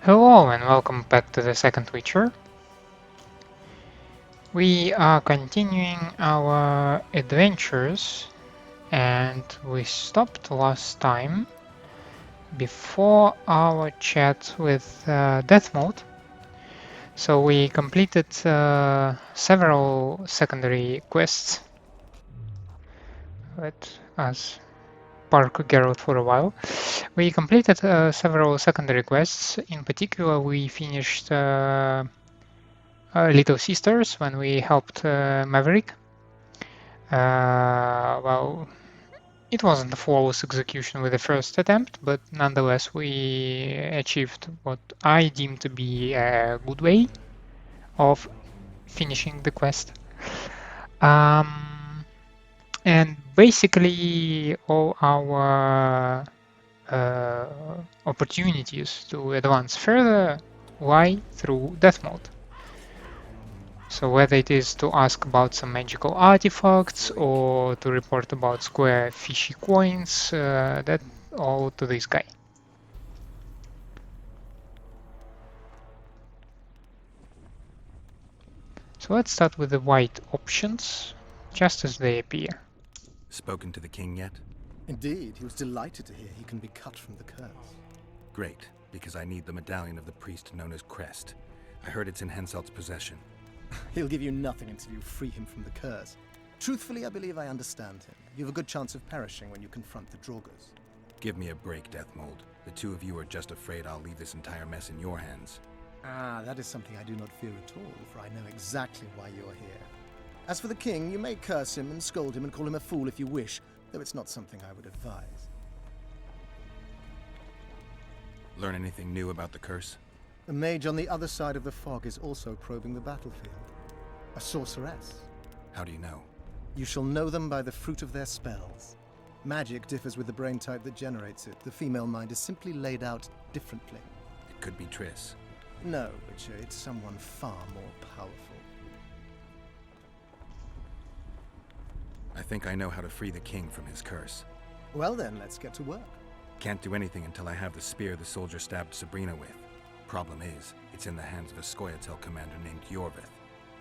Hello and welcome back to the second Witcher. We are continuing our adventures and we stopped last time before our chat with Dethmold. So we completed several secondary quests. Let us park Geralt for a while. We completed several secondary quests. In particular, we finished Little Sisters when we helped Maverick. Well, it wasn't a flawless execution with the first attempt, but nonetheless we achieved what I deem to be a good way of finishing the quest. And basically all our opportunities to advance further lie through Dethmold. So whether it is to ask about some magical artifacts or to report about square fishy coins, that all to this guy. So let's start with the white options, just as they appear. Spoken to the king yet? Indeed, he was delighted to hear he can be cut from the curse. Great, because I need the medallion of the priest known as Crest. I heard it's in Henselt's possession. He'll give you nothing until you free him from the curse. Truthfully, I believe I understand him. You have a good chance of perishing when you confront the Draugrs. Give me a break, Dethmold. The two of you are just afraid I'll leave this entire mess in your hands. Ah, that is something I do not fear at all, for I know exactly why you are here. As for the king, you may curse him and scold him and call him a fool if you wish, though it's not something I would advise. Learn anything new about the curse? The mage on the other side of the fog is also probing the battlefield. A sorceress. How do you know? You shall know them by the fruit of their spells. Magic differs with the brain type that generates it. The female mind is simply laid out differently. It could be Triss. No, Witcher, it's someone far more powerful. I think I know how to free the king from his curse. Well then, let's get to work. Can't do anything until I have the spear the soldier stabbed Sabrina with. Problem is, it's in the hands of a Scoia'tael commander named Yorvith.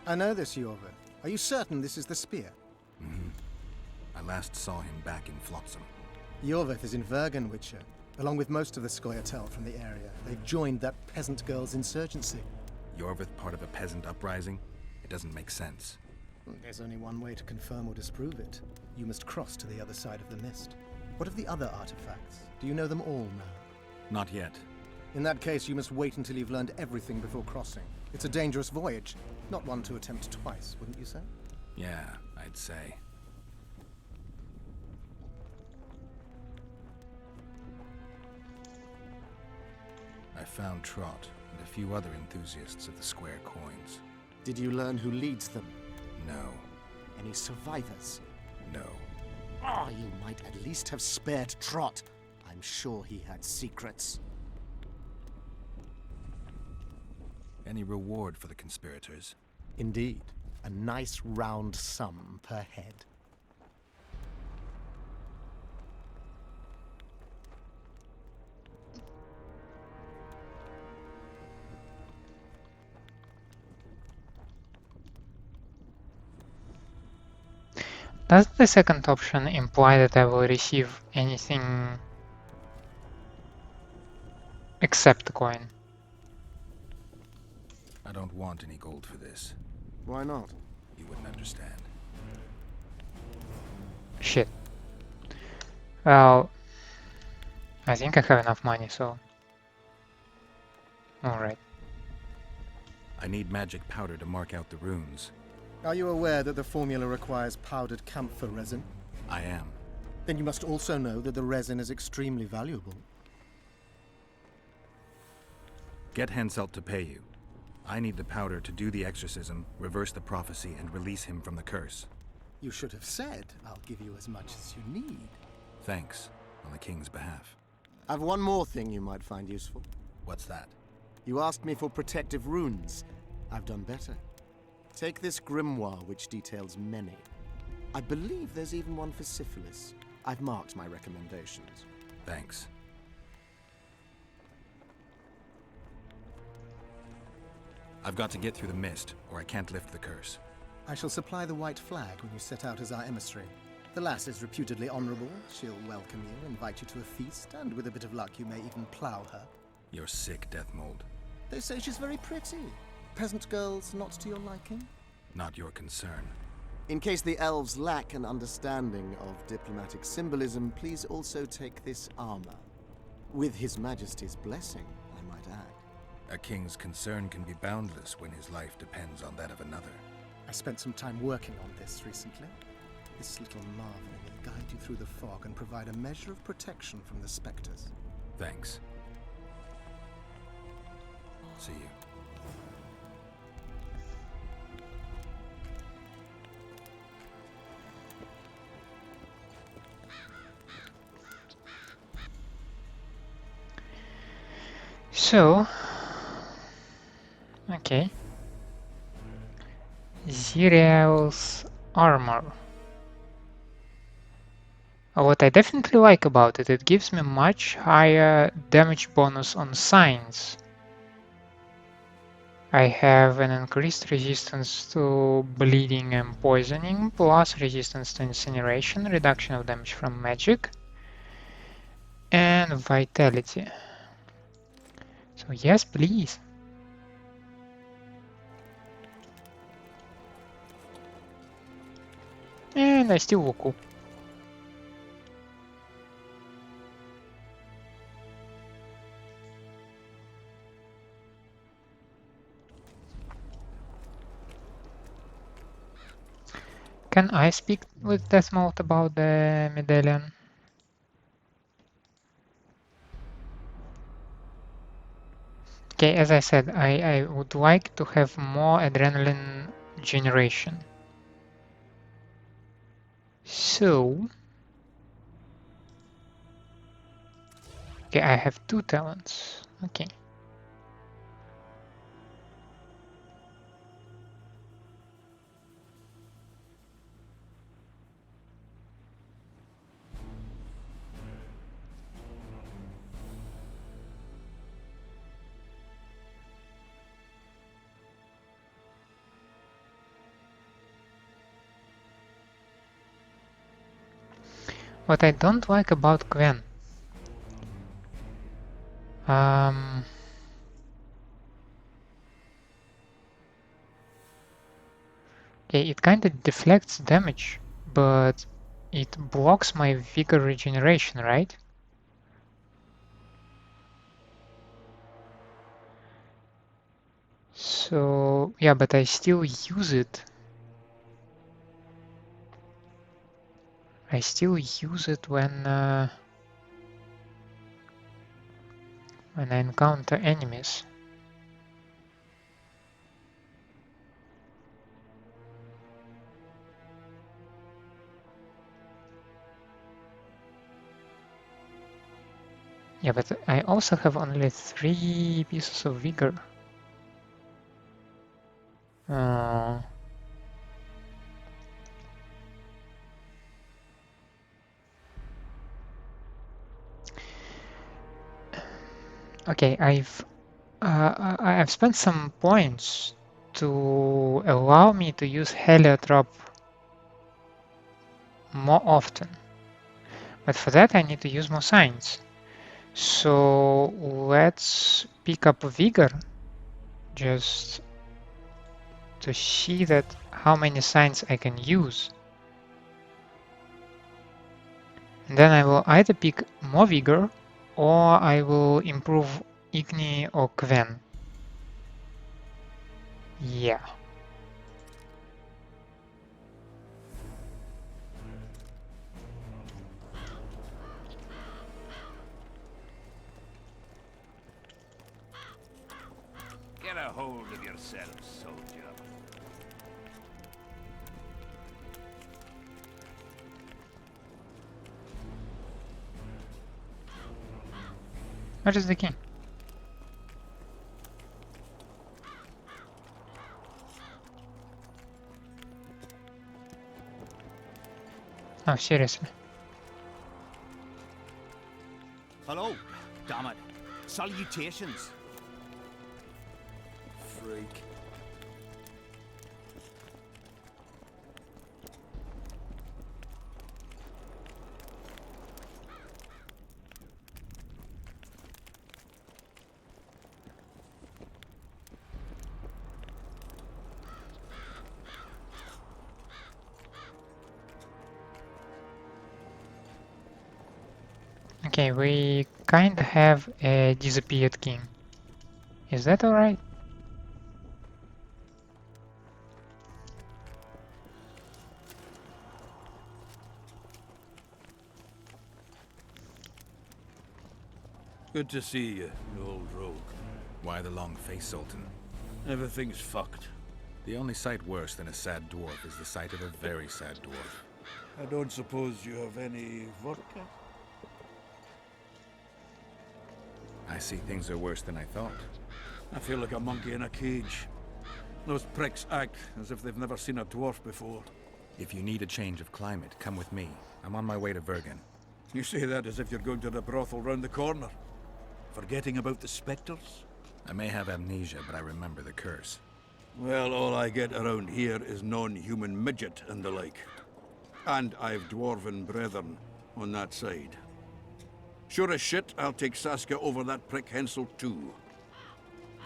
I know this, Yorvith. Are you certain this is the spear? Mm-hmm. I last saw him back in Flotsam. Yorvith is in Vergen, Witcher, along with most of the Scoia'tael from the area. They've joined that peasant girl's insurgency. Yorvith part of a peasant uprising? It doesn't make sense. There's only one way to confirm or disprove it. You must cross to the other side of the mist. What of the other artifacts? Do you know them all now? Not yet. In that case, you must wait until you've learned everything before crossing. It's a dangerous voyage, not one to attempt twice, wouldn't you say? Yeah, I'd say. I found Trot and a few other enthusiasts of the square coins. Did you learn who leads them? No. Any survivors? No. Ah, you might at least have spared Trot. I'm sure he had secrets. Any reward for the conspirators? Indeed. A nice round sum per head. Does the second option imply that I will receive anything except the coin? I don't want any gold for this. Why not? You wouldn't understand. Shit. Well, I think I have enough money, so... Alright. I need magic powder to mark out the runes. Are you aware that the formula requires powdered camphor resin? I am. Then you must also know that the resin is extremely valuable. Get Henselt to pay you. I need the powder to do the exorcism, reverse the prophecy, and release him from the curse. You should have said, I'll give you as much as you need. Thanks, on the king's behalf. I've one more thing you might find useful. What's that? You asked me for protective runes. I've done better. Take this grimoire, which details many. I believe there's even one for syphilis. I've marked my recommendations. Thanks. I've got to get through the mist, or I can't lift the curse. I shall supply the white flag when you set out as our emissary. The lass is reputedly honourable. She'll welcome you, invite you to a feast, and with a bit of luck you may even plough her. You're sick, Dethmold. They say she's very pretty. Peasant girls not to your liking? Not your concern. In case the elves lack an understanding of diplomatic symbolism, please also take this armor. With His Majesty's blessing, I might add. A king's concern can be boundless when his life depends on that of another. I spent some time working on this recently. This little marvel will guide you through the fog and provide a measure of protection from the spectres. Thanks. See you. So, okay. Ziriel's armor. What I definitely like about it, it gives me much higher damage bonus on signs. I have an increased resistance to bleeding and poisoning, plus resistance to incineration, reduction of damage from magic, and vitality. So yes, please. And I still woke up. Can I speak with Dethmold about the medallion? Okay, as I said, I would like to have more adrenaline generation. So... okay, I have 2 talents. Okay. What I don't like about Gwen. Okay, it kinda deflects damage, but it blocks my vigor regeneration, right? So, yeah, but I still use it. I still use it when I encounter enemies. Yeah, but I also have only 3 pieces of vigor. Okay, I've spent some points to allow me to use heliotrop more often, but for that I need to use more signs. So let's pick up vigor just to see that how many signs I can use. And then I will either pick more vigor or I will improve Igni or Quen. Yeah. Get a hold of yourself, soldier. Where is the king? Oh, seriously. Hello. Damn it. Salutations. Freak. Okay, we kinda have a disappeared king. Is that alright? Good to see you, you old rogue. Why the long face, Zoltan? Everything's fucked. The only sight worse than a sad dwarf is the sight of a very sad dwarf. I don't suppose you have any vodka? I see things are worse than I thought. I feel like a monkey in a cage. Those pricks act as if they've never seen a dwarf before. If you need a change of climate, come with me. I'm on my way to Vergen. You say that as if you're going to the brothel round the corner. Forgetting about the spectres? I may have amnesia, but I remember the curse. Well, all I get around here is non-human midget and the like. And I've dwarven brethren on that side. Sure as shit, I'll take Saskia over that prick Hensel too.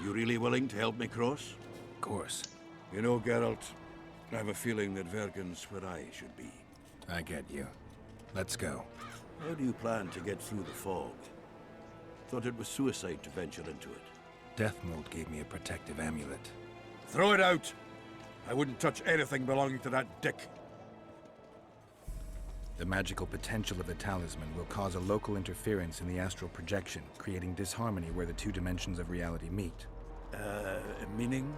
You really willing to help me cross? Of course. You know, Geralt, I have a feeling that Vergen's where I should be. I get you. Let's go. How do you plan to get through the fog? Thought it was suicide to venture into it. Dethmold gave me a protective amulet. Throw it out! I wouldn't touch anything belonging to that dick. The magical potential of the talisman will cause a local interference in the astral projection, creating disharmony where the two dimensions of reality meet. Meaning?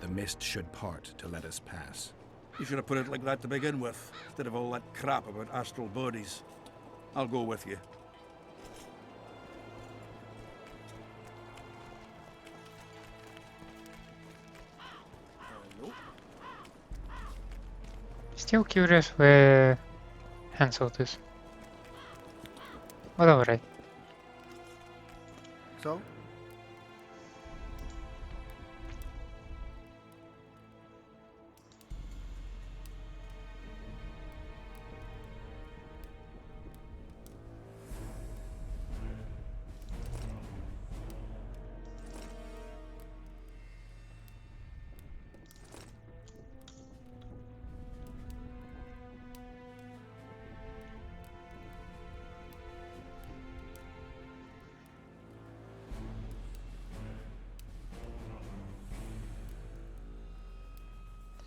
The mist should part to let us pass. You should have put it like that to begin with, instead of all that crap about astral bodies. I'll go with you. Still curious where Hansel is. But alright. So?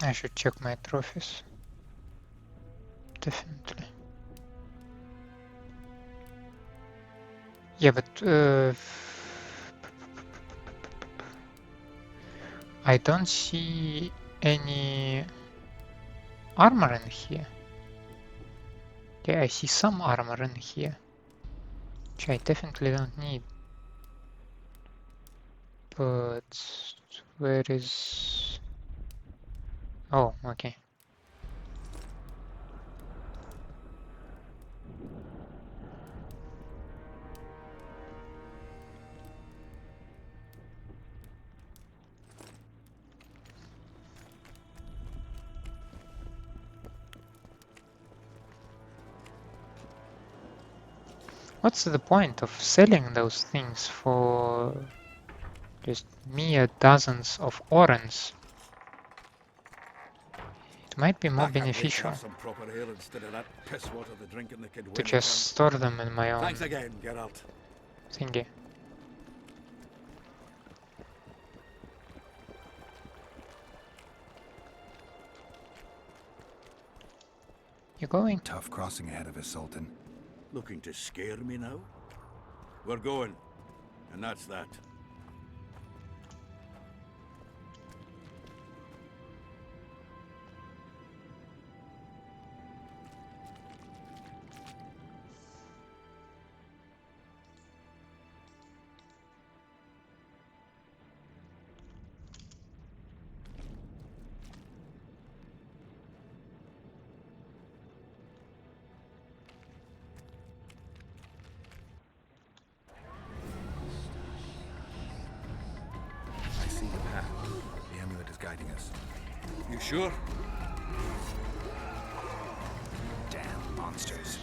I should check my trophies. Definitely. Yeah, but I don't see any armor in here. Okay, I see some armor in here, which I definitely don't need. But where is... Oh, okay. What's the point of selling those things for just mere dozens of orens? It might be more beneficial Some proper ale instead of that piss water the drinking the kid to went just store them in my own Thanks again, Geralt. thingy. You going? Tough crossing ahead of us, Zoltan. Looking to scare me now? We're going, and that's that. I see the path. The amulet is guiding us. You sure? Damn monsters.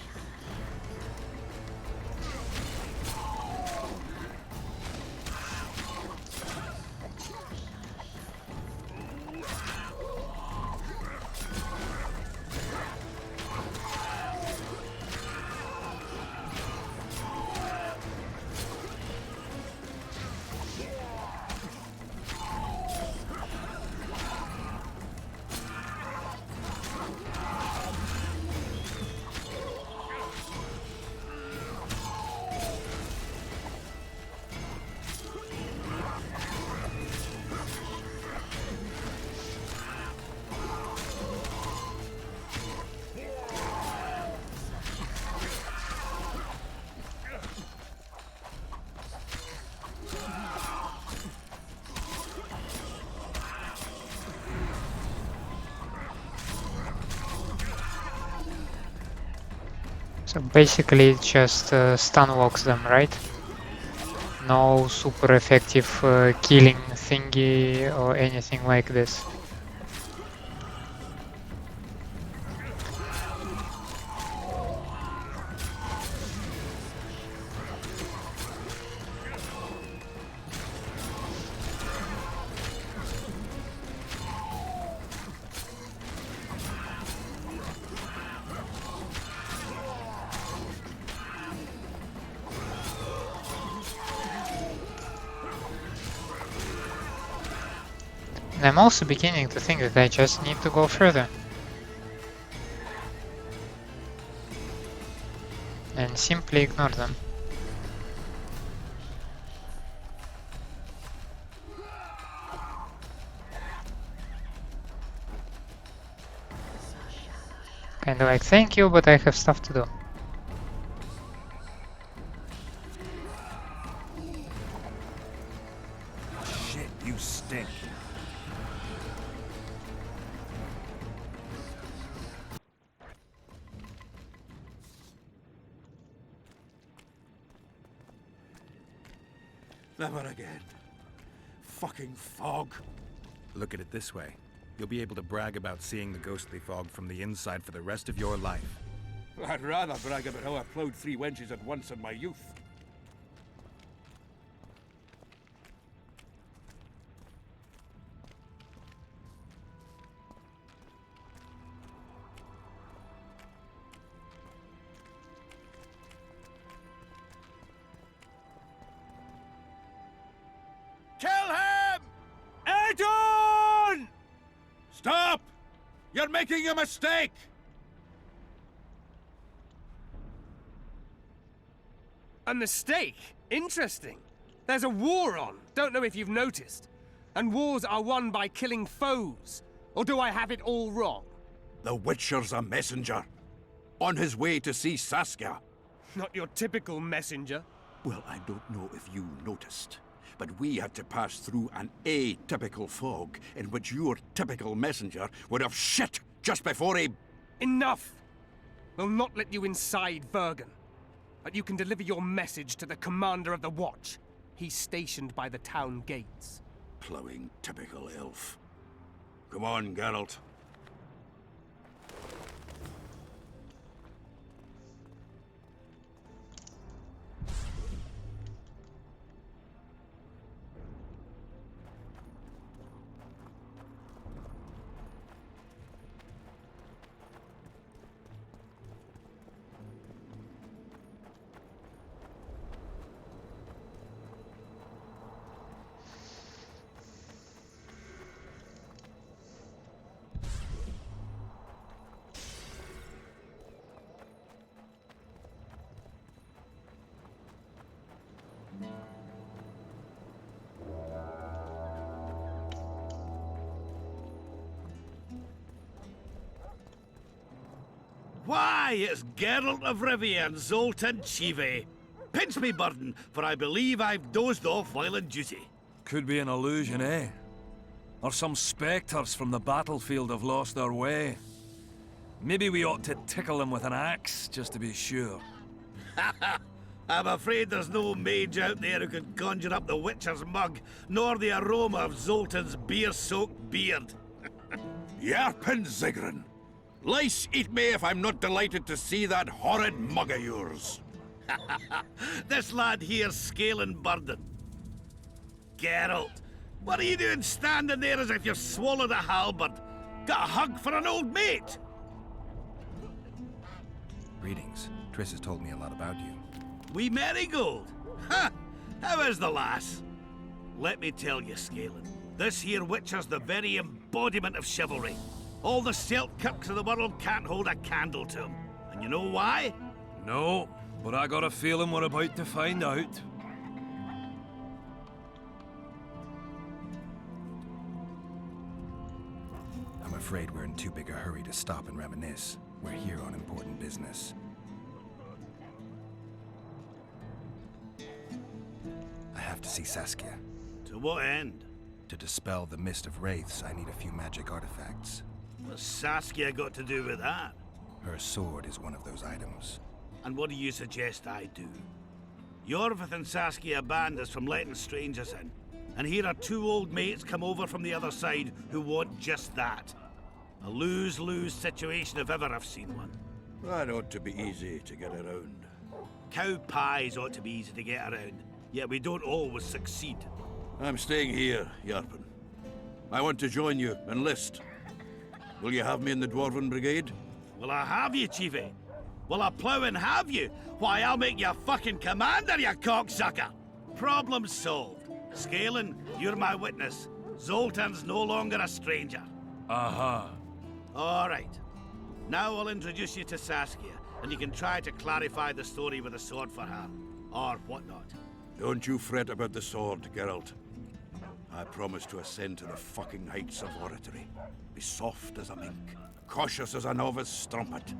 So basically it just stun locks them, right? No super effective killing thingy or anything like this. And I'm also beginning to think that I just need to go further. And simply ignore them. Kinda like, thank you, but I have stuff to do. Shit, you stink. Never again. Fucking fog. Look at it this way. You'll be able to brag about seeing the ghostly fog from the inside for the rest of your life. I'd rather brag about how I ploughed 3 wenches at once in my youth. Kill him! Anton! Stop! You're making a mistake! A mistake? Interesting. There's a war on. Don't know if you've noticed. And wars are won by killing foes. Or do I have it all wrong? The Witcher's a messenger. On his way to see Saskia. Not your typical messenger. Well, I don't know if you noticed, but we had to pass through an atypical fog in which your typical messenger would have shit just before he... Enough! We'll not let you inside Vergen. But you can deliver your message to the commander of the watch. He's stationed by the town gates. Ploughing typical elf. Come on, Geralt. Why, it's Geralt of Rivia and Zoltan Chive. Pinch me, burden, for I believe I've dozed off while on duty. Could be an illusion, eh? Or some spectres from the battlefield have lost their way. Maybe we ought to tickle them with an axe, just to be sure. I'm afraid there's no mage out there who can conjure up the Witcher's mug, nor the aroma of Zoltan's beer-soaked beard. Yarpin Zigrin. Lice eat me if I'm not delighted to see that horrid mug of yours. This lad here's scaling burden. Geralt, what are you doing standing there as if you've swallowed a halberd? Got a hug for an old mate? Greetings. Triss has told me a lot about you. Wee Marigold? Ha! How is the lass? Let me tell you, Scaling, this here Witcher's the very embodiment of chivalry. All the Selkirks of the world can't hold a candle to him. And you know why? No, but I got a feeling we're about to find out. I'm afraid we're in too big a hurry to stop and reminisce. We're here on important business. I have to see Saskia. To what end? To dispel the mist of wraiths, I need a few magic artifacts. What's Saskia got to do with that? Her sword is one of those items. And what do you suggest I do? Yorvith and Saskia banned us from letting strangers in. And here are two old mates come over from the other side who want just that. A lose-lose situation if ever I've seen one. That ought to be easy to get around. Cow pies ought to be easy to get around, yet we don't always succeed. I'm staying here, Yarpen. I want to join you, enlist. Will you have me in the Dwarven Brigade? Will I have you, Chiefy? Will I plough and have you? Why, I'll make you a fucking commander, you cocksucker! Problem solved. Scaling, you're my witness. Zoltan's no longer a stranger. Aha. All right. Now I'll introduce you to Saskia, and you can try to clarify the story with a sword for her. Or whatnot. Don't you fret about the sword, Geralt. I promise to ascend to the fucking heights of oratory. Be soft as a mink, cautious as a novice strumpet.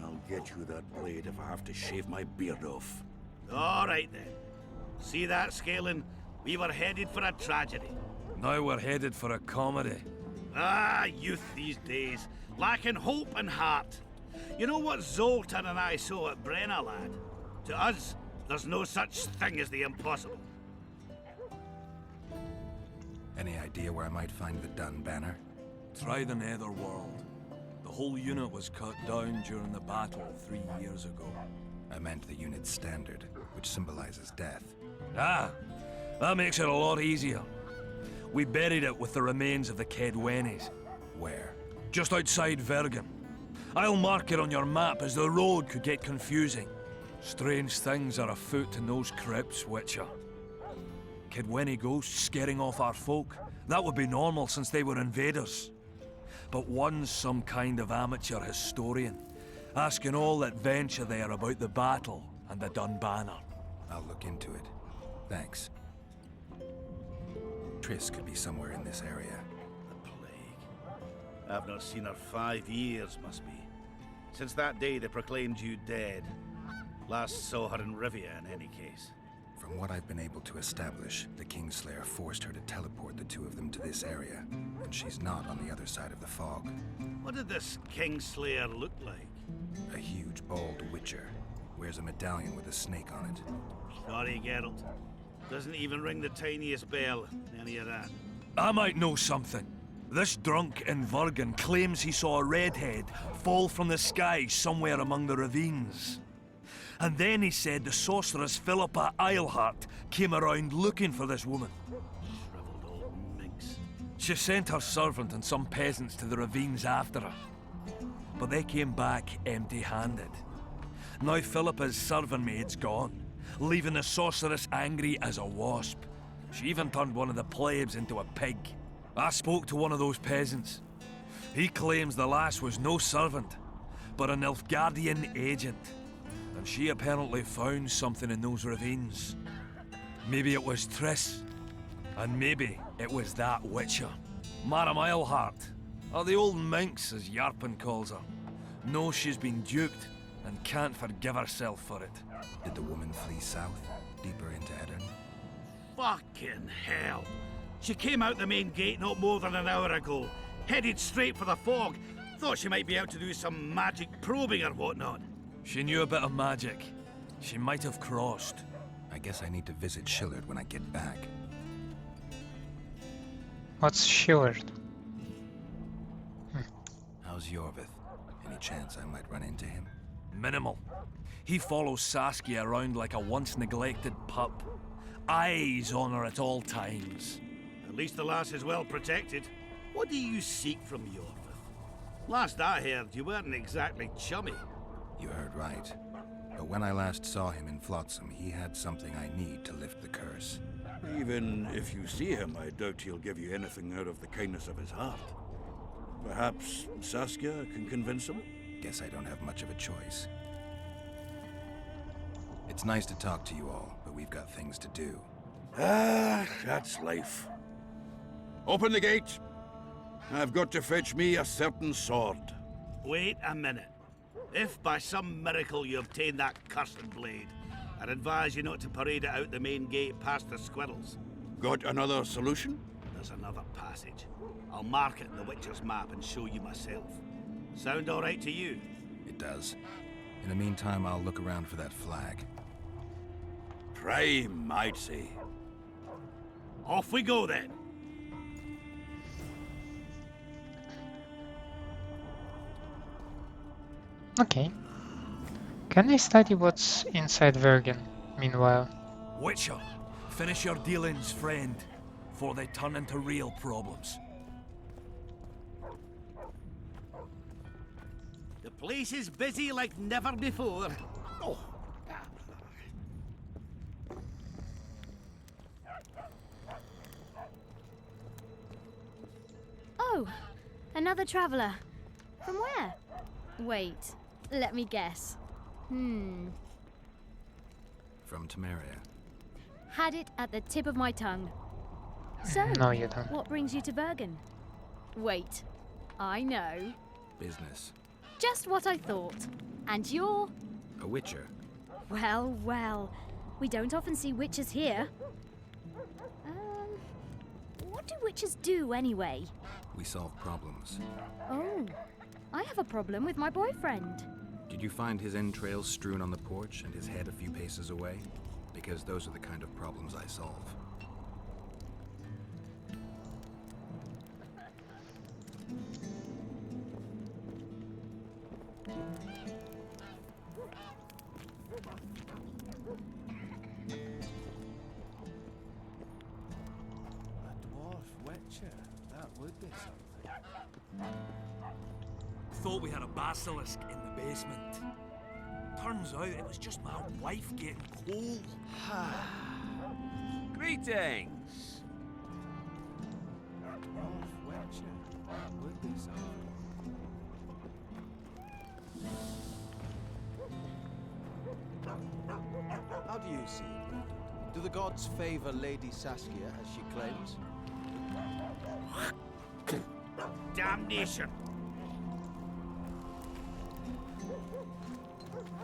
I'll get you that blade if I have to shave my beard off. All right then. See that, Scaling? We were headed for a tragedy. Now we're headed for a comedy. Ah, youth these days, lacking hope and heart. You know what Zoltan and I saw at Brenna, lad? To us, there's no such thing as the impossible. Any idea where I might find the Dun banner? Try the Netherworld. The whole unit was cut down during the battle 3 years ago. I meant the unit's standard, which symbolizes death. Ah, that makes it a lot easier. We buried it with the remains of the Kedwenis. Where? Just outside Vergen. I'll mark it on your map as the road could get confusing. Strange things are afoot in those crypts, Witcher. Kedweni ghosts scaring off our folk. That would be normal since they were invaders. But one's some kind of amateur historian, asking all that venture there about the battle and the Dun banner. I'll look into it. Thanks. Triss could be somewhere in this area. The plague. I've not seen her 5 years, must be. Since that day they proclaimed you dead. Last saw her in Rivia, in any case. From what I've been able to establish, the Kingslayer forced her to teleport the two of them to this area, and she's not on the other side of the fog. What did this Kingslayer look like? A huge, bald witcher. Wears a medallion with a snake on it. Sorry, Geralt. Doesn't even ring the tiniest bell, any of that. I might know something. This drunk in Vergen claims he saw a redhead fall from the sky somewhere among the ravines. And then he said the sorceress Philippa Eilhart came around looking for this woman. Shriveled old minx. She sent her servant and some peasants to the ravines after her. But they came back empty-handed. Now Philippa's servant maid's gone, leaving the sorceress angry as a wasp. She even turned one of the plebs into a pig. I spoke to one of those peasants. He claims the lass was no servant, but an Nilfgaardian agent. And she apparently found something in those ravines. Maybe it was Triss. And maybe it was that witcher. Madame Eilhart, or the old minx as Yarpen calls her, knows she's been duped and can't forgive herself for it. Did the woman flee south, deeper into Edirn? Fucking hell. She came out the main gate not more than an hour ago. Headed straight for the fog. Thought she might be out to do some magic probing or whatnot. She knew a bit of magic. She might have crossed. I guess I need to visit Shillard when I get back. What's Shillard? How's Yorvith? Any chance I might run into him? Minimal. He follows Saskia around like a once-neglected pup. Eyes on her at all times. At least the lass is well protected. What do you seek from Yorvith? Last I heard, you weren't exactly chummy. You heard right. But when I last saw him in Flotsam, he had something I need to lift the curse. Even if you see him, I doubt he'll give you anything out of the kindness of his heart. Perhaps Saskia can convince him? Guess I don't have much of a choice. It's nice to talk to you all, but we've got things to do. Ah, that's life. Open the gate. I've got to fetch me a certain sword. Wait a minute. If by some miracle you obtain that cursed blade, I'd advise you not to parade it out the main gate past the squirrels. Got another solution? There's another passage. I'll mark it in the Witcher's map and show you myself. Sound all right to you? It does. In the meantime, I'll look around for that flag. Prime, I'd say. Off we go then. Okay. Can I study what's inside Vergen, meanwhile? Witcher, finish your dealings, friend, before they turn into real problems. The place is busy like never before. Oh. Oh, another traveler. From where? Wait, let me guess. From Temeria. Had it at the tip of my tongue. So, No, you don't. what brings you to Vergen? Wait, I know. Business. Just what I thought. And you're... A witcher. Well, well. We don't often see witches here. What do witches do anyway? We solve problems. Oh, I have a problem with my boyfriend. Did you find his entrails strewn on the porch and his head a few paces away? Because those are the kind of problems I solve. Thought we had a basilisk in the basement. Turns out it was just my wife getting cold. Greetings! How do you see it? Do the gods favor Lady Saskia as she claims? Damnation!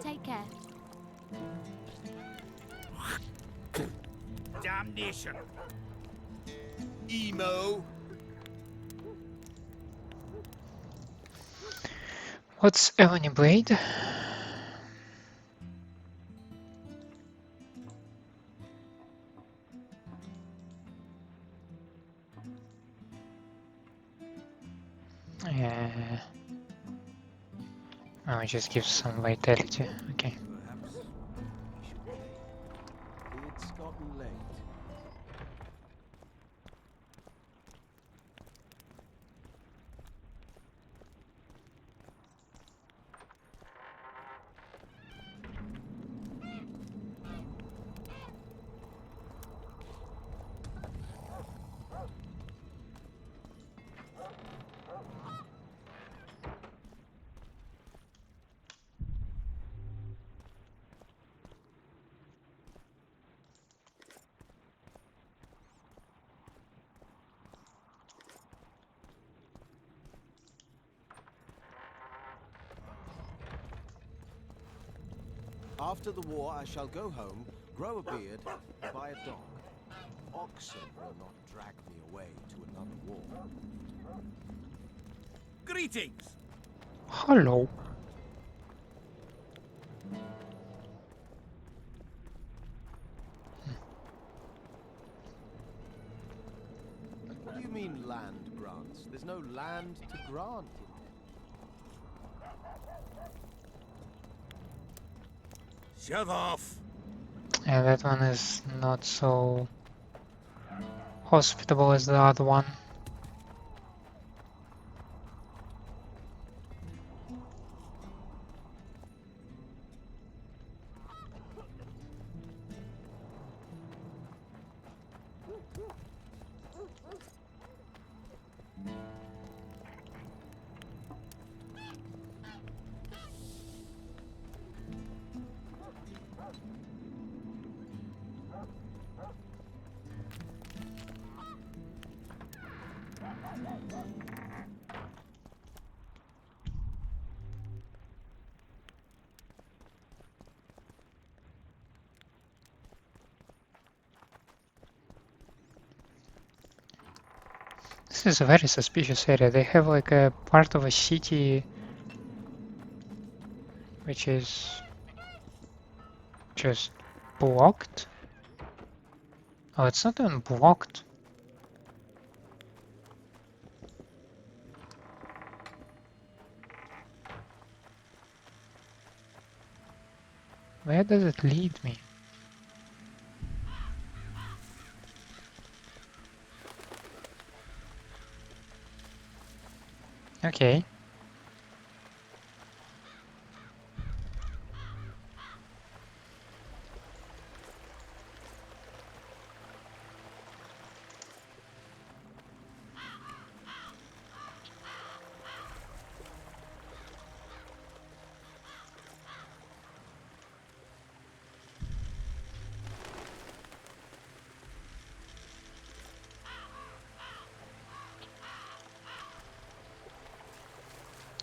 Take care. Damnation! Emo! What's Ebony Blade? Oh, it just gives some vitality. Okay. Perhaps we should wait. It's gotten late. After the war, I shall go home, grow a beard, and buy a dog. Oxen will not drag me away to another war. Greetings! Hello. What do you mean land grants? There's no land to grant in Shut off! Yeah, that one is not so hospitable as the other one. This is a very suspicious area. They have like a part of a city which is just blocked. Oh, it's not even blocked. Where does it lead me? Okay.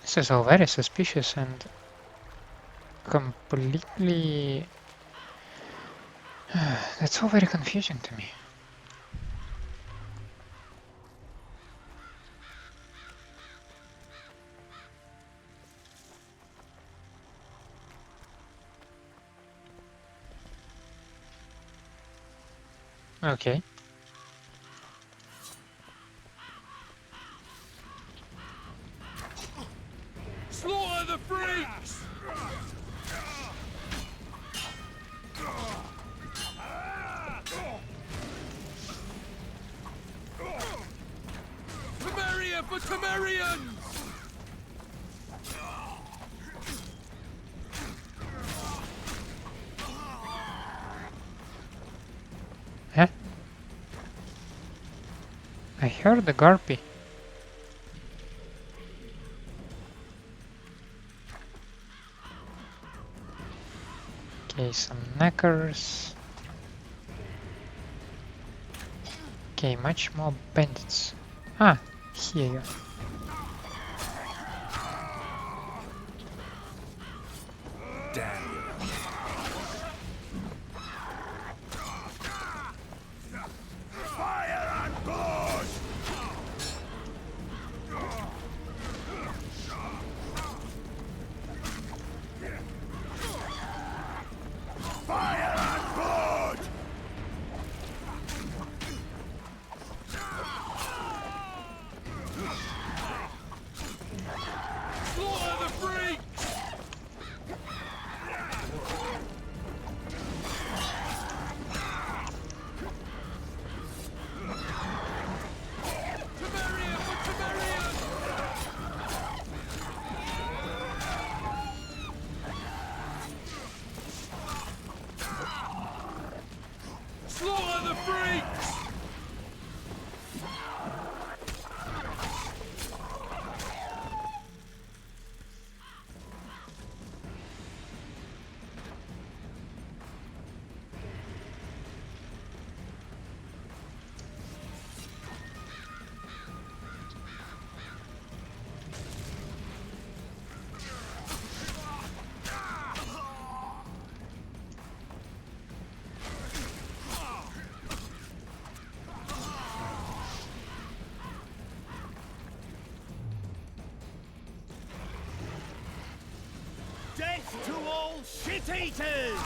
This is all very suspicious and completely... That's all very confusing to me. Okay. Slaughter the freaks! Temeria for Temerians! Huh? I heard the garpy. Okay, some knackers. Okay, much more bandits. Ah, here. Damn you. Fire and blood! Fire and blood! Slaughter the freaks! Temeria for Temerians! Slaughter the freaks! Death to all shit-eaters!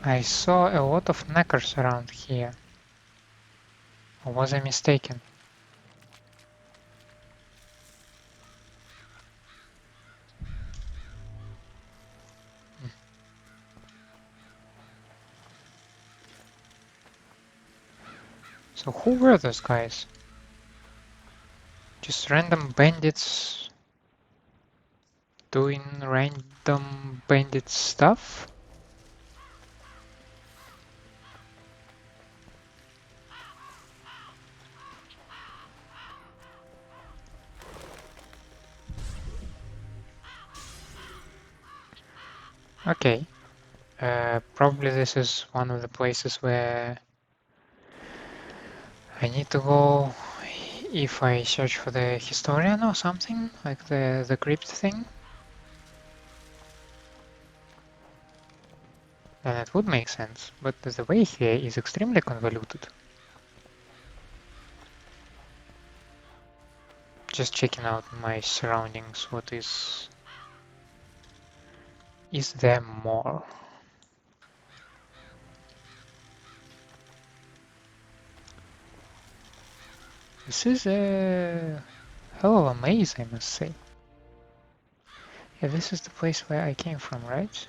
I saw a lot of knackers around here. Or was I mistaken? So who were those guys? Just random bandits doing random bandit stuff? Okay. Probably this is one of the places where I need to go if I search for the historian or something, like the crypt thing. then it would make sense, but the way here is extremely convoluted. Just checking out my surroundings, what is there more? This is a hell of a maze, I must say. Yeah, this is the place where I came from, right?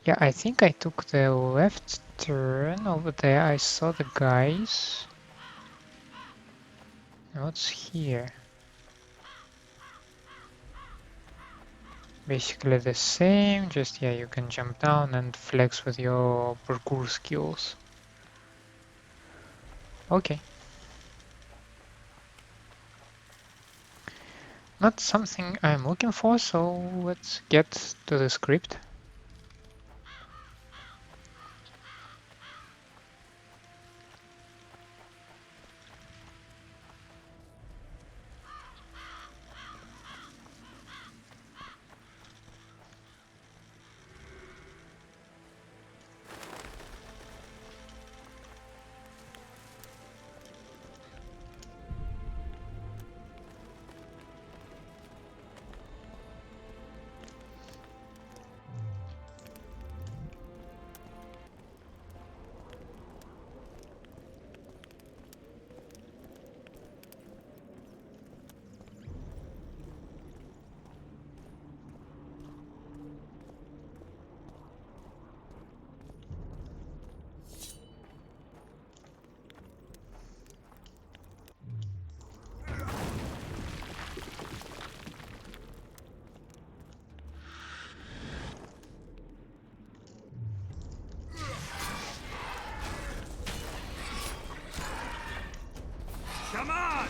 Yeah, I think I took the left turn over there. I saw the guys. What's here? Basically the same, just yeah, you can jump down and flex with your parkour skills. Okay. Not something I'm looking for, so let's get to the script. Come on!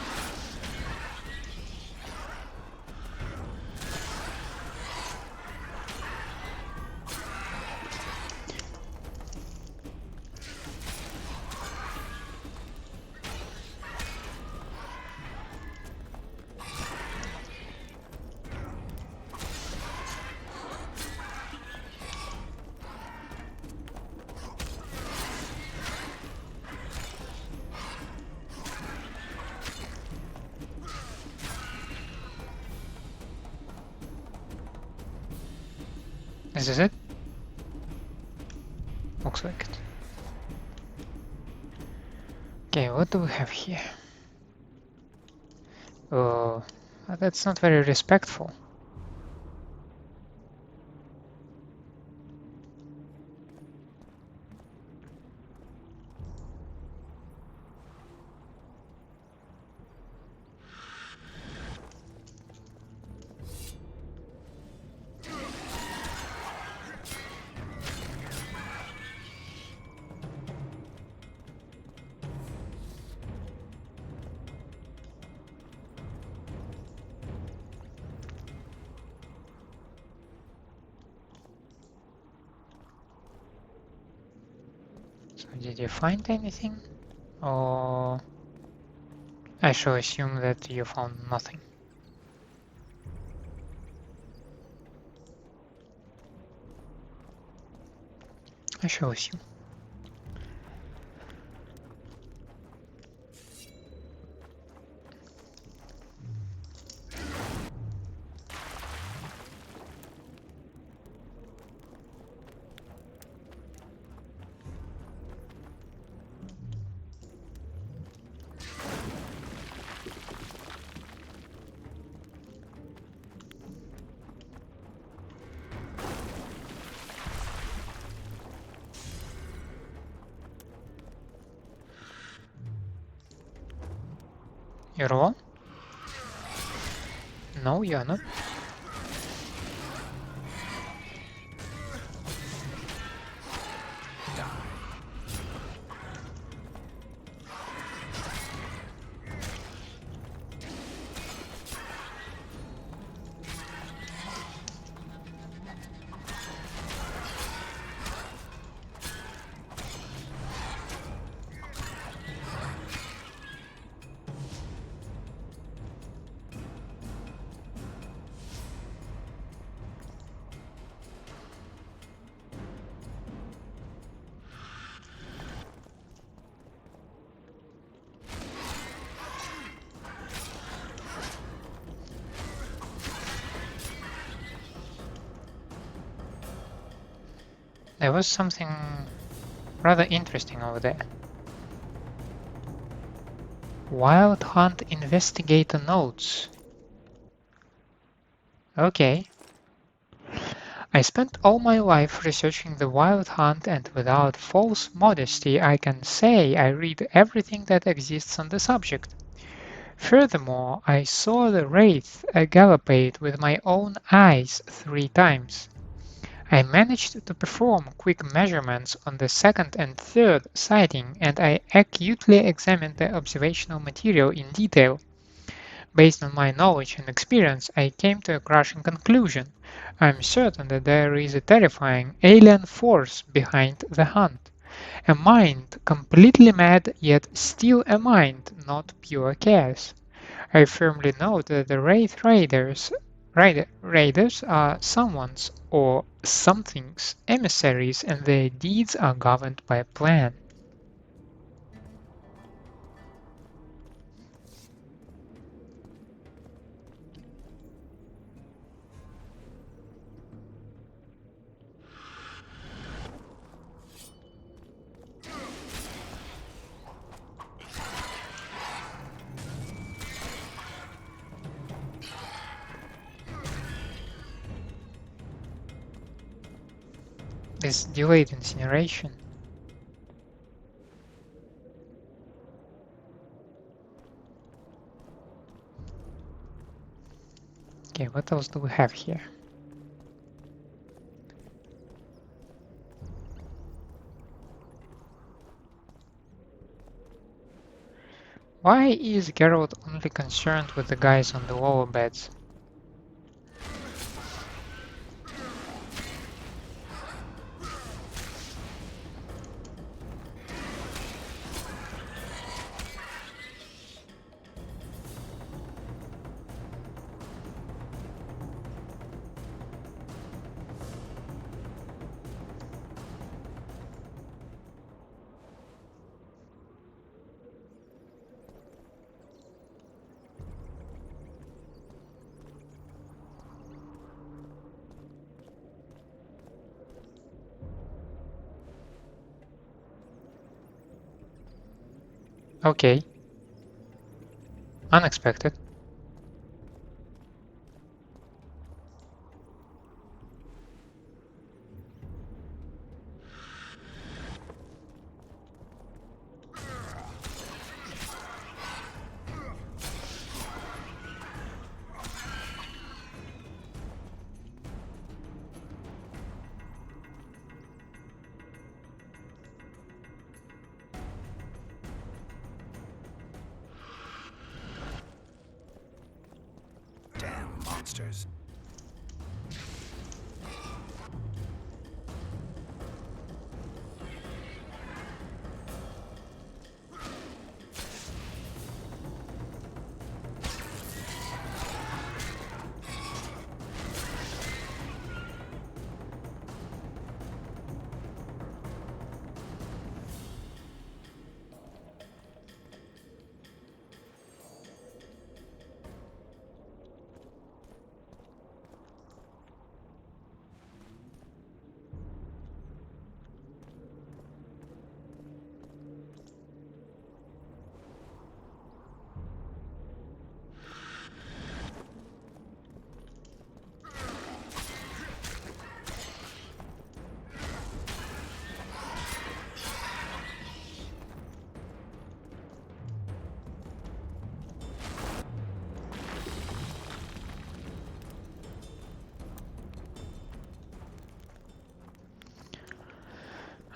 This is it? Looks like it. Okay, what do we have here? Oh, that's not very respectful. So did you find anything? Or I shall assume that you found nothing. I shall assume. You're alone? No, you're not. There was something rather interesting over there. Wild Hunt Investigator Notes. Okay. I spent all my life researching the Wild Hunt, and without false modesty I can say I read everything that exists on the subject. Furthermore, I saw the wraith gallopade with my own eyes 3 times. I managed to perform quick measurements on the second and third sighting, and I acutely examined the observational material in detail. Based on my knowledge and experience, I came to a crushing conclusion. I am certain that there is a terrifying alien force behind the hunt. A mind completely mad, yet still a mind, not pure chaos. I firmly note that the Wraith Raiders are someone's or something's emissaries, and their deeds are governed by a plan. This delayed incineration. Okay, what else do we have here? Why is Geralt only concerned with the guys on the lower beds? Okay. Unexpected. Damn monsters.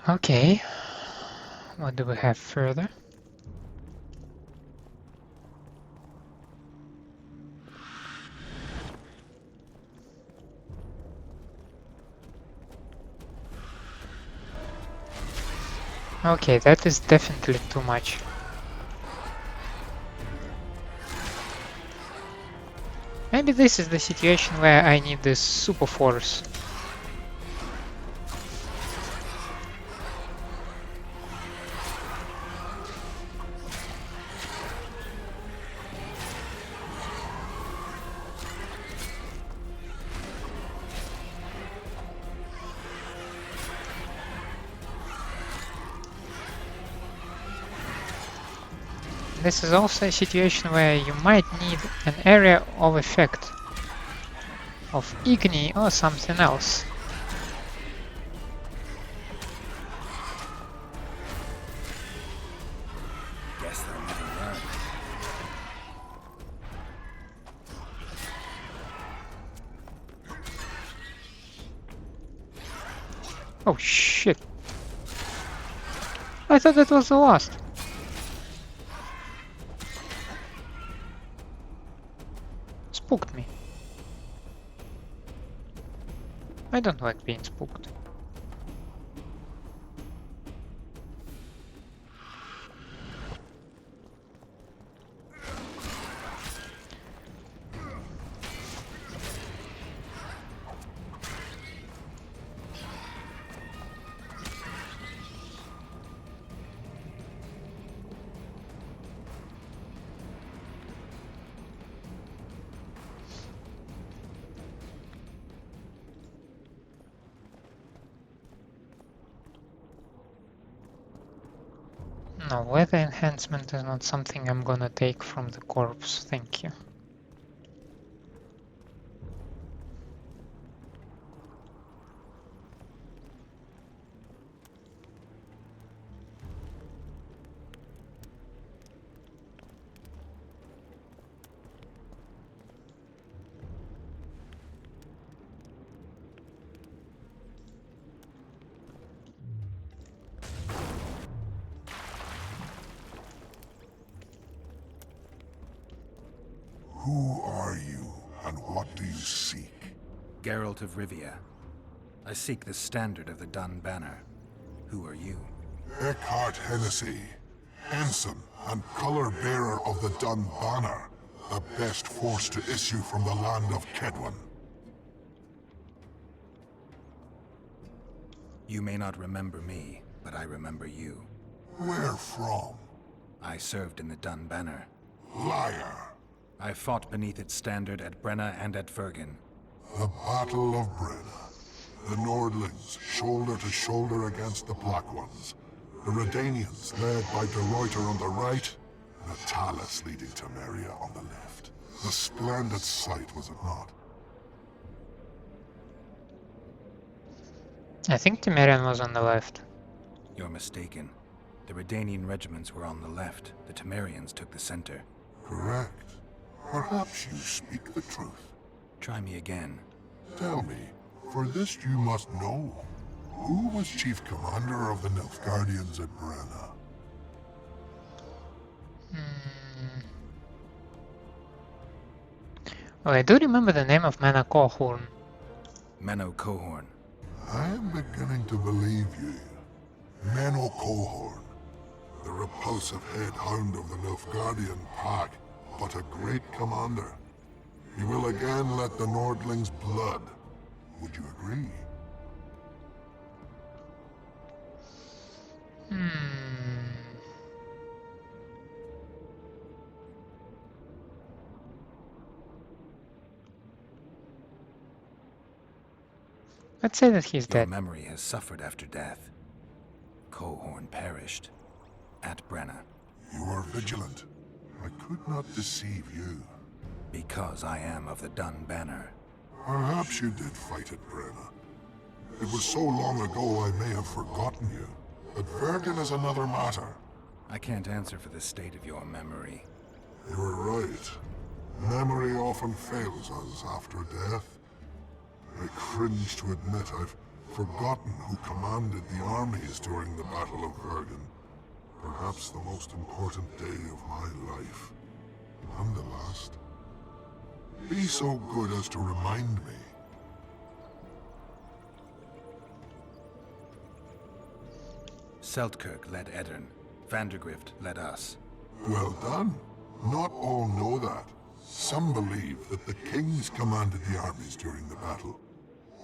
Okay. What do we have further? Okay, that is definitely too much. Maybe this is the situation where I need this super force. this is also a situation where you might need an area of effect of Igni or something else. Guess they'll never learn. Oh shit! I thought that was the last. Spooked me. I don't like being spooked. No, weather enhancement is not something I'm gonna take from the corpse, thank you. Who are you, and what do you seek? Geralt of Rivia. I seek the standard of the Dun Banner. Who are you? Ekhart Henessy, ensign and color-bearer of the Dun Banner, the best force to issue from the land of Kedwen. You may not remember me, but I remember you. Where from? I served in the Dun Banner. Liar. I fought beneath its standard at Brenna and at Vergen. The Battle of Brenna. The Nordlings, shoulder to shoulder against the Black Ones. The Redanians, led by De Ruyter on the right. The Talus leading Temeria on the left. A splendid sight, was it not? I think Temerian was on the left. You're mistaken. The Redanian regiments were on the left. The Temerians took the center. Correct. Perhaps you speak the truth. Try me again. Tell me, for this you must know. Who was chief commander of the Nilfgaardians at Brenna? Well, I do remember the name of Mana Cohorn. Menno Cohorn. I am beginning to believe you. Menno Cohorn, the repulsive head hound of the Nilfgaardian pack, but a great commander. He will again let the Nordlings' blood. Would you agree? Let's say that he's Your dead. memory has suffered after death. Cohorn perished. At Brenna. You are vigilant. I could not deceive you. Because I am of the Dun Banner. Perhaps you did fight at Brenna. It was so long ago I may have forgotten you. But Vergen is another matter. I can't answer for the state of your memory. You are right. Memory often fails us after death. I cringe to admit I've forgotten who commanded the armies during the Battle of Vergen. Perhaps the most important day of my life. And the last. Be so good as to remind me. Seltkirk led Eddern. Vandergrift led us. Well done. Not all know that. Some believe that the kings commanded the armies during the battle,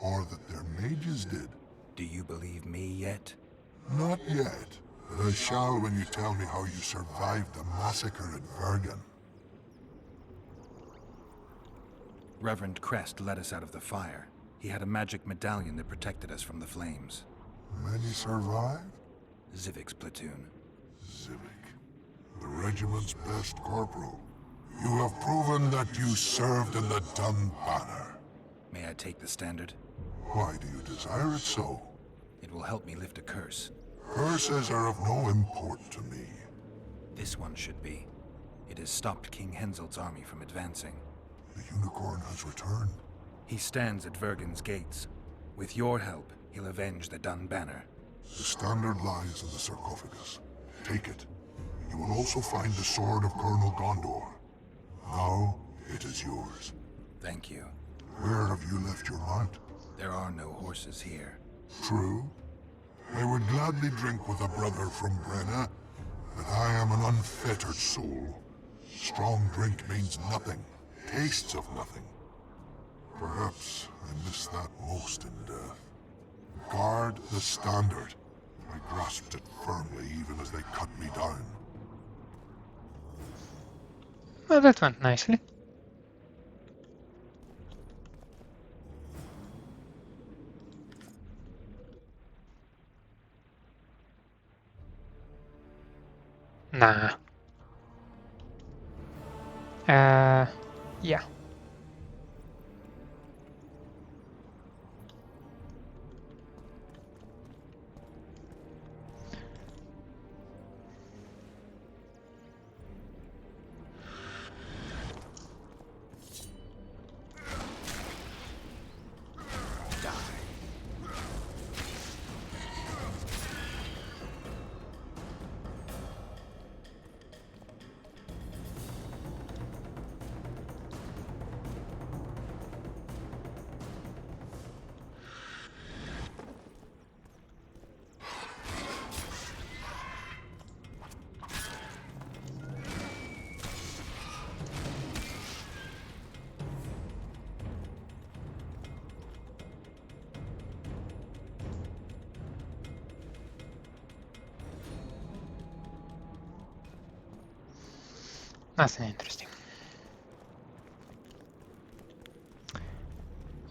or that their mages did. Do you believe me yet? Not yet, but I shall when you tell me how you survived the massacre at Vergen. Reverend Crest led us out of the fire. He had a magic medallion that protected us from the flames. Many survived? Zyvik's platoon. Zyvik. The regiment's best corporal. You have proven that you served in the Dun Banner. May I take the standard? Why do you desire it so? It will help me lift a curse. Curses are of no import to me. This one should be. It has stopped King Henselt's army from advancing. The unicorn has returned. He stands at Vergen's gates. With your help, he'll avenge the Dun Banner. The standard lies in the sarcophagus. Take it. You will also find the sword of Colonel Gondor. Now, it is yours. Thank you. Where have you left your mount? There are no horses here. True. I would gladly drink with a brother from Brenna, but I am an unfettered soul. Strong drink means nothing, tastes of nothing. Perhaps I miss that most in death. Guard the standard. I grasped it firmly even as they cut me down. Well, that went nicely. Nah. Yeah. Nothing interesting.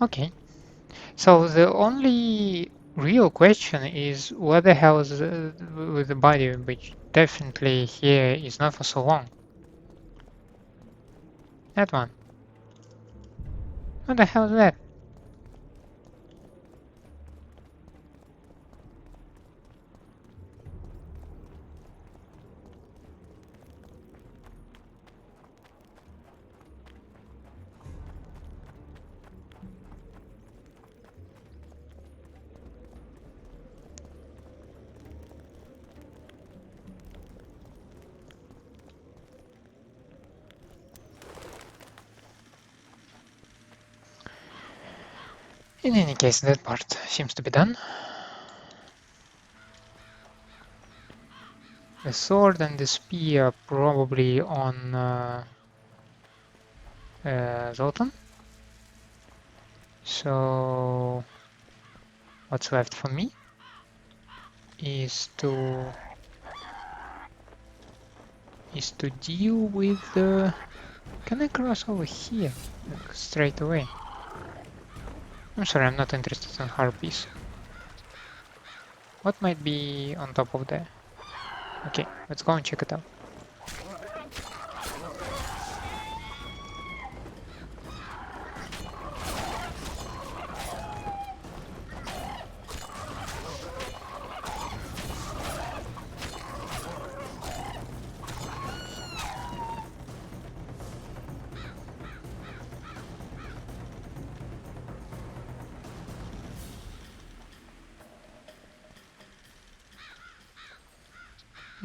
Okay. So the only real question is what the hell is with the body, which definitely here is not for so long. That one. What the hell is that? In any case, that part seems to be done. The sword and the spear probably on Zoltan. So what's left for me is to deal with the... Can I cross over here like, straight away? I'm sorry, I'm not interested in harpies. What might be on top of there? Okay, let's go and check it out.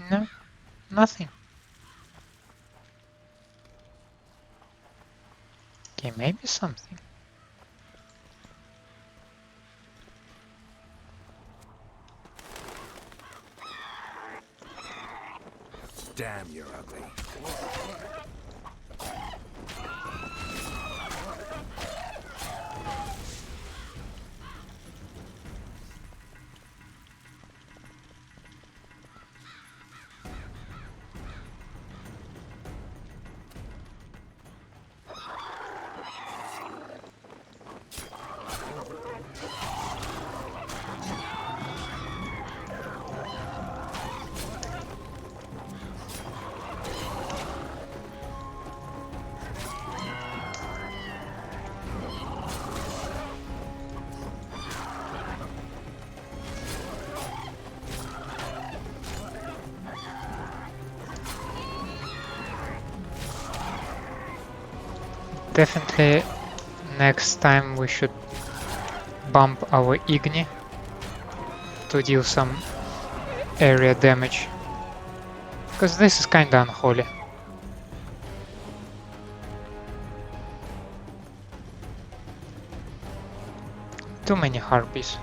No, nothing. Okay, maybe something. Damn, you're ugly. Definitely next time we should bump our Igni to deal some area damage, because this is kinda unholy. Too many harpies.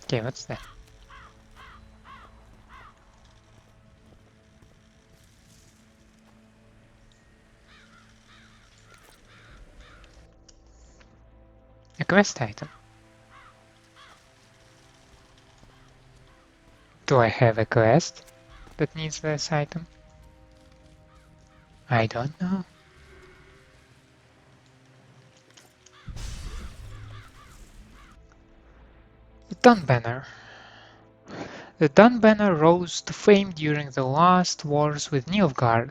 Okay, what's that? A quest item. Do I have a quest that needs this item? I don't know. The Dun Banner. The Dun Banner rose to fame during the last wars with Nilfgaard,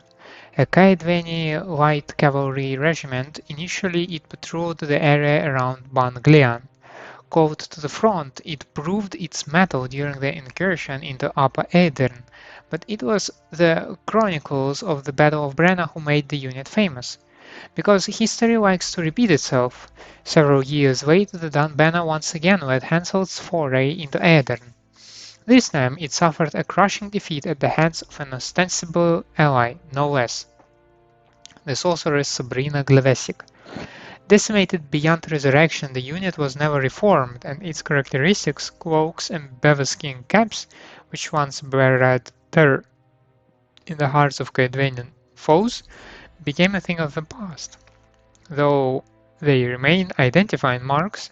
a Kaedweni light cavalry regiment. Initially it patrolled the area around Ban Glean. Called to the front, it proved its mettle during the incursion into Upper Aedirn, but it was the chronicles of the Battle of Brenna who made the unit famous. Because history likes to repeat itself, several years later the Dun Banner once again led Hansel's foray into Aedirn. This time it suffered a crushing defeat at the hands of an ostensible ally, no less, the sorceress Sabrina Glevesic. Decimated beyond resurrection, the unit was never reformed, and its characteristics, cloaks and beaverskin caps, which once bred terror in the hearts of Kaedwenian foes, became a thing of the past, though they remain identifying marks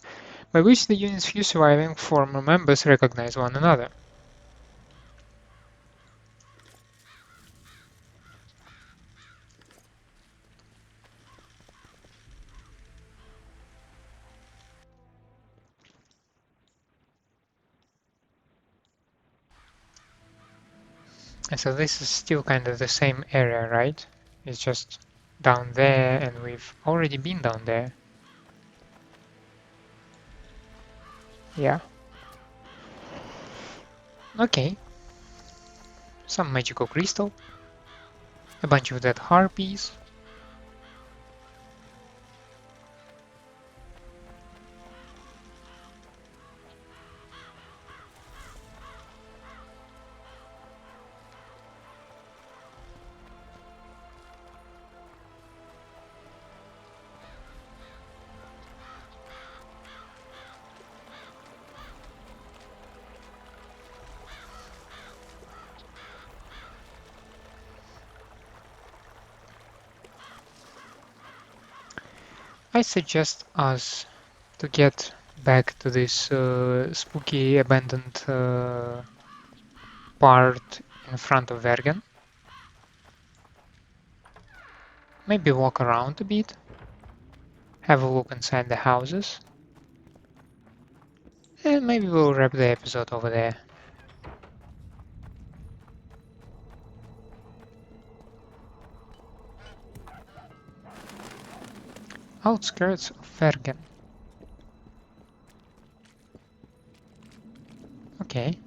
by which the unit's few surviving former members recognize one another. And so this is still kind of the same area, right? It's just down there, and we've already been down there. Yeah. Okay. Some magical crystal. A bunch of dead harpies. I suggest us to get back to this spooky abandoned part in front of Vergen. Maybe walk around a bit, have a look inside the houses, and maybe we'll wrap the episode over there. Outskirts of Vergen. Okay.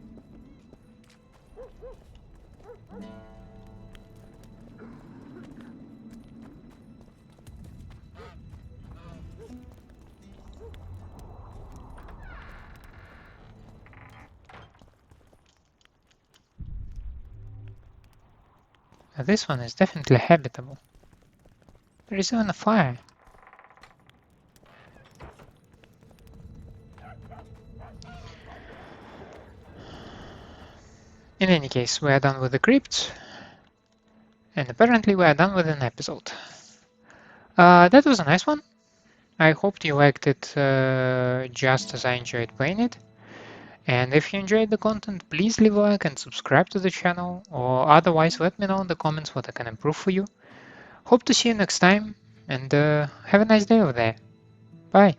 Now this one is definitely habitable. There is even a fire. In any case, we are done with the crypt, and apparently we are done with an episode. That was a nice one. I hope you liked it just as I enjoyed playing it. And if you enjoyed the content, please leave a like and subscribe to the channel, or otherwise let me know in the comments what I can improve for you. Hope to see you next time, and have a nice day over there. Bye!